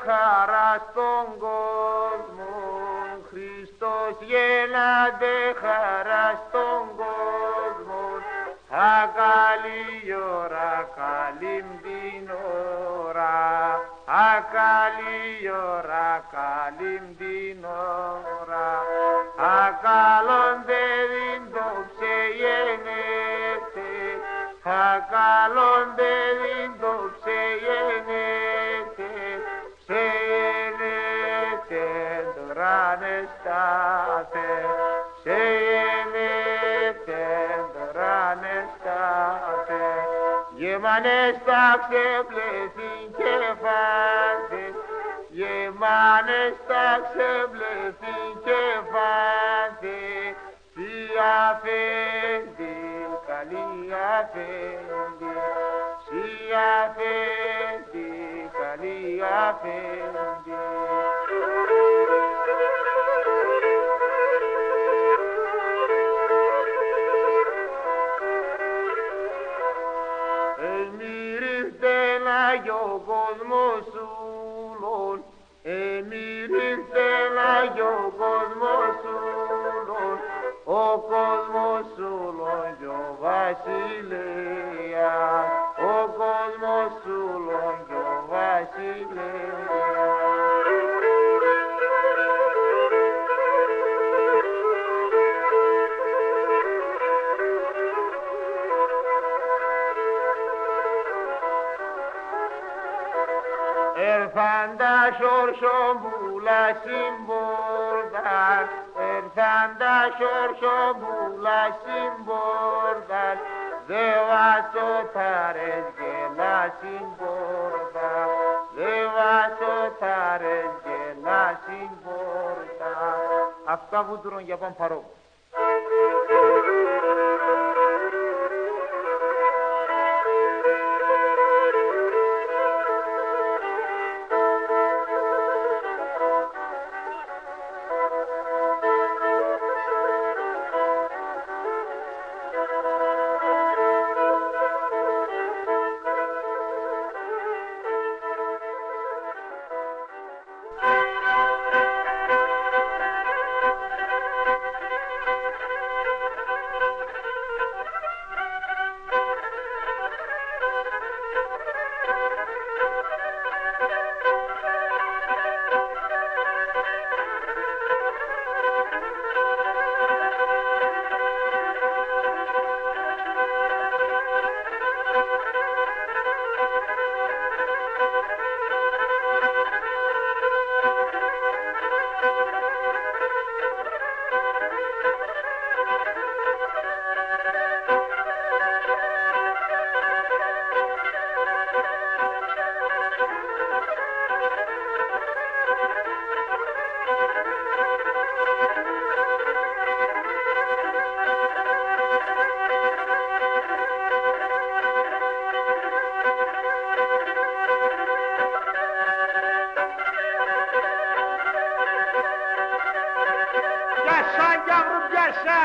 χαρά στον κόσμο, Χριστός γέννατε χαρά στον κόσμο, ακαλή ώρα, καλή την ώρα, ακαλή ώρα, καλή την ώρα, ακαλόν παιδιν το ξεγενέτε, ακαλόν παιδιν το ξεγενέτε, ξεγενέτε τώρα νεστάτε, ξεγενέτε τώρα νεστάτε, γεμανές τα ξεπλέθην κεφάλτες, γεμανές τα ξεπλέθην κεφάλτες, τι αφέντη, καλή αφέντη, τι αφέντη, καλή αφέντη. Ο κόσμος ούλων, εμμυρίχθεν ο κόσμος ούλων, ο κόσμος ούλων κι ο βασιλέας, ο κόσμος ούλων κι ο βασιλέας. Ερθάντα σορσομπούλα συμπόρδαν, ερθάντα σορσομπούλα συμπόρδαν, δε βασοτάρες γελά συμπόρδαν, δε βασοτάρες γελά συμπόρδαν. Αυτά βούτρον για παμπαρό. Yaşa yavrum yaşa.